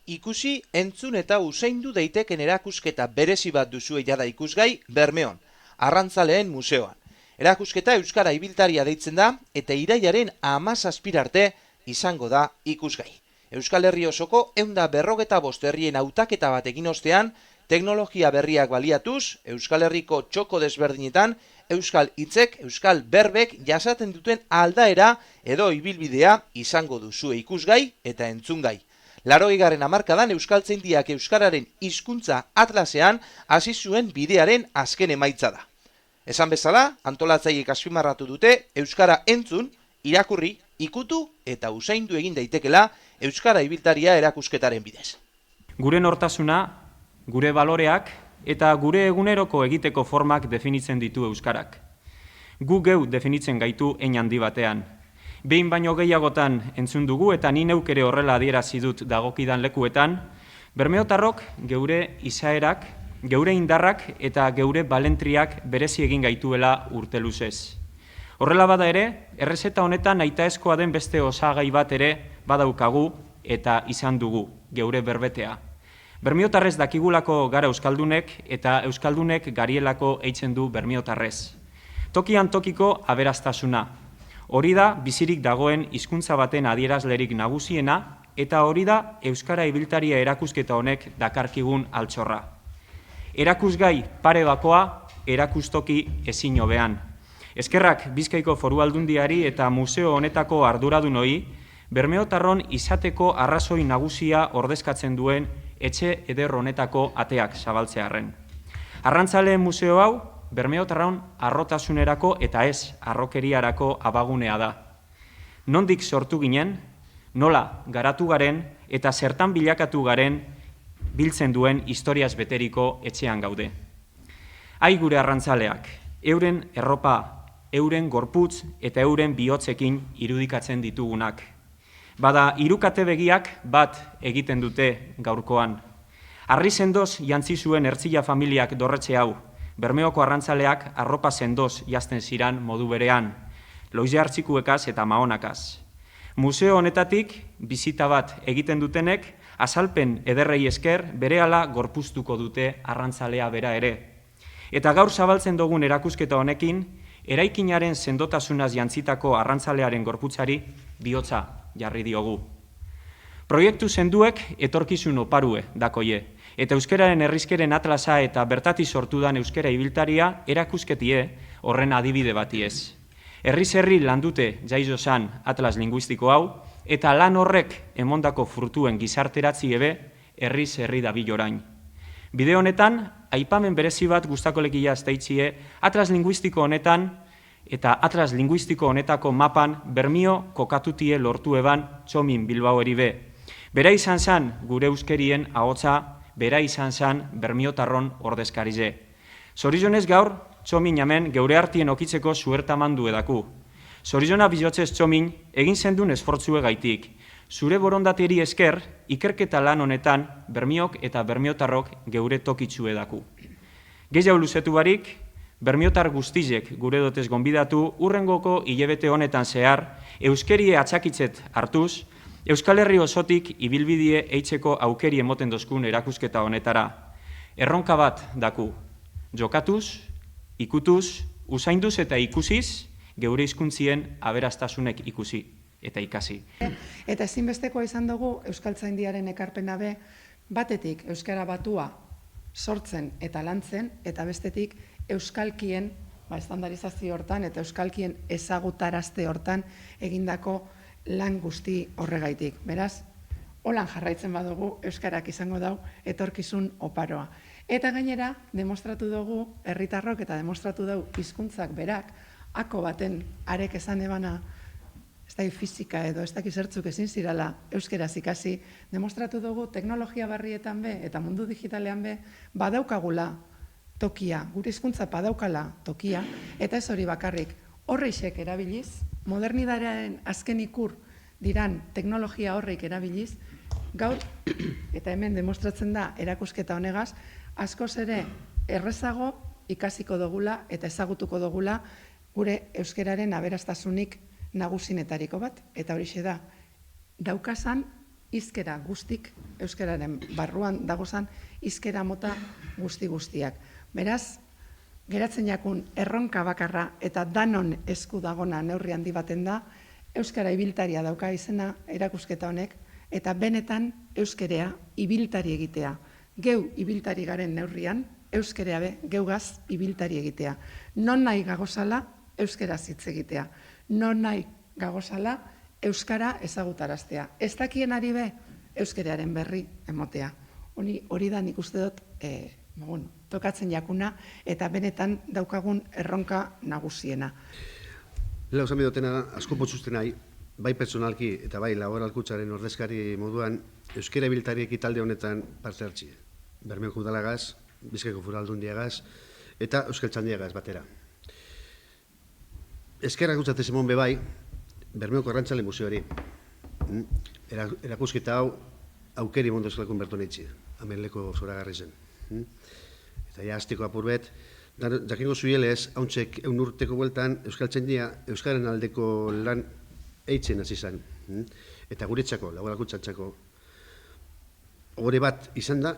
ikusi, entzun eta usaindu daiteken erakusketa berezi bat duzue jada ikusgai Bermeon, Arrantzaleen museoan. Erakusketa Euskara Ibiltaria deitzen da eta irailaren 17 arte izango da ikusgai. Euskal Herri osoko 155 herrien hautaketa bat egin ostean, teknologia berriak baliatuz, Euskal Herriko txoko desberdinetan, euskal hitzek, euskal berbek jasaten duten aldaera edo ibilbidea izango duzue ikusgai eta entzungai. 80. hamarkadan euskaltzaindiak euskararen hizkuntza atlasean hasi zuen bidearen azken emaitza da. Esan bezala, antolatzaileek azpimarratu dute euskara entzun, irakurri, ikutu eta usaindu egin daitekela Euskara Ibiltaria erakusketaren bidez. Gure nortasuna, gure baloreak eta gure eguneroko egiteko formak definitzen ditu euskarak. Gu geu definitzen gaitu hein handi batean. Behin baino gehiagotan entzun dugu eta ni neuk ere horrela adierazi dut dagokidan lekuetan, bermeotarrok geure izaerak, geure indarrak eta geure balentriak berezi egin gaituela urte luzez. Horrela bada ere, errezeta honetan nahitaezkoa den beste osagai bat ere badaukagu eta izan dugu, geure berbetea. Bermiotarrez dakigulako gara euskaldunek eta euskaldunek garielako eitzen du bermiotarrez. Tokian tokiko aberastasuna. Hori da bizirik dagoen hizkuntza baten adierazlerik nagusiena eta hori da Euskara Ibiltaria erakusketa honek dakarkigun altxorra. Erakusgai pare bakoa, erakustoki ezin hobean. Eskerrak Bizkaiko Foru Aldundiari eta museo honetako arduradunoi, bermeotarron izateko arrazoi nagusia ordezkatzen duen etxe eder honetako ateak zabaltzearren. Arrantzaleen museo hau, bermeotarron arrotasunerako eta ez arrokeriarako abagunea da. Nondik sortu ginen, nola garatu garen eta zertan bilakatu garen biltzen duen historiaz beteriko etxean gaude. Ai gure arrantzaleak, euren erropa, euren gorputz eta euren bihotzekin irudikatzen ditugunak. Bada, hirukate begiak bat egiten dute gaurkoan. Arri sendoz jantzi zuen Ertzilla familiak dorretxe hau, Bermeoko arrantzaleak arropa sendoz jazten ziran modu berean, Loize Artzikuekaz eta Mahonakaz. Museo honetatik, bizita bat egiten dutenek, azalpen ederrei esker berehala gorpuztuko dute arrantzalea bera ere. Eta gaur zabaltzen dugun erakusketa honekin, eraikinaren sendotasunaz jantzitako arrantzalearen gorputzari bihotza jarri diogu. Proiektu senduek etorkizun oparue dakoie, eta euskararen herrizkeren atlasa eta bertati sortudan euskara ibiltaria erakusketie horren adibide batiez. Herriz herri landute jaizozan atlas linguistiko hau, eta lan horrek emondako frutuen gizarteratzi ebe herriz herri dabil orain. Bide honetan, aipamen berezi bat gustakolekia azteitzie atlas linguistiko honetan eta atlas linguistiko honetako mapan Bermio kokatutie lortu eban Txomin Bilbao eribe. Bera izan zan gure euskerien ahotsa, bera izan zan bermiotarron ordezkarize. Zorizonez gaur, Txomin hemen geure artien okitzeko zuertamandu edaku. Zorizona bizotzez Txomin egin zendun esfortzue gaitik. Zure borondateri esker, ikerketa lan honetan bermiok eta bermiotarrok geure tokitzu edaku. Gehiago luzetu barik, bermiotar guztizek gure dotez gonbidatu urrengoko hilabete honetan zehar, euskerie atxakitzet hartuz, Euskal Herri osotik ibilbidie eitzeko aukeri emoten dozkun erakusketa honetara. Erronka bat daku, jokatuz, ikutuz, usainduz eta ikusiz, geure hizkuntzien aberastasunek ikusi eta ikasi. Eta ezinbestekoa izan dugu Euskaltzaindiaren ekarpena be, batetik euskara batua sortzen eta lantzen, eta bestetik euskalkien estandarizazio hortan eta euskalkien ezagutarazte hortan egindako lan guzti horregaitik. Beraz, holan jarraitzen badugu euskarak izango dau etorkizun oparoa. Eta gainera, demostratu dugu herritarrok eta demostratu dugu hizkuntzak berak, ako baten arek esan ebana, ez da fizika edo ez dakiz zertzuk ezin zirala euskeraz ikasi, demostratu dugu teknologia barrietan be eta mundu digitalean be badaukagula tokia, gure hizkuntza badaukala tokia, eta ez hori bakarrik horreixek erabiliz, modernidadearen azken ikur diran teknologia horreik erabiliz, gaur, eta hemen demostratzen da erakusketa honegaz, askoz ere errezago ikasiko dugula eta ezagutuko dugula gure euskeraren aberastasunik nagusinetariko bat, eta horixe da, daukazan hizkera guztik, euskararen barruan dagozan hizkera mota guztiak. Beraz, geratzen jakun erronka bakarra eta danon esku dagona neurri handi baten da, euskara ibiltaria dauka izena erakusketa honek, eta benetan euskerea ibiltari egitea. Geu ibiltari garen neurrian, euskerea be, geugaz ibiltari egitea. Non nahi gagozala, euskeraz hitz egitea. Non nahi gagozala, euskara ezagutaraztea. Ez dakien ari be, euskerearen berri emotea. Hori da nik uste dut tokatzen jakuna eta benetan daukagun erronka nagusiena. Lehen osan bidotena asko potzuzten nahi, bai pertsonalki eta bai laboralkutsaren ordezkari moduan, euskera ibiltariek talde honetan parte hartzi. Bermeoko udalagaz, Bizkaiko Foru Aldundiagaz eta Euskaltzaindiagaz batera. Eskerrak gutzatzen emon bebai, Bermeoko Arrantzale Museoari. Erakusketa hau aukeri mondo eskalakun bertonetxe, amenleko zoragarri zen. Eta ja hasteko apurbet, jakingo zuielez, hauntzek eun urteko bueltan Euskaltzaindia euskaren aldeko lan eitzen hasi zen. Eta guretzako, laboralkuntzantzako, hori bat izan da,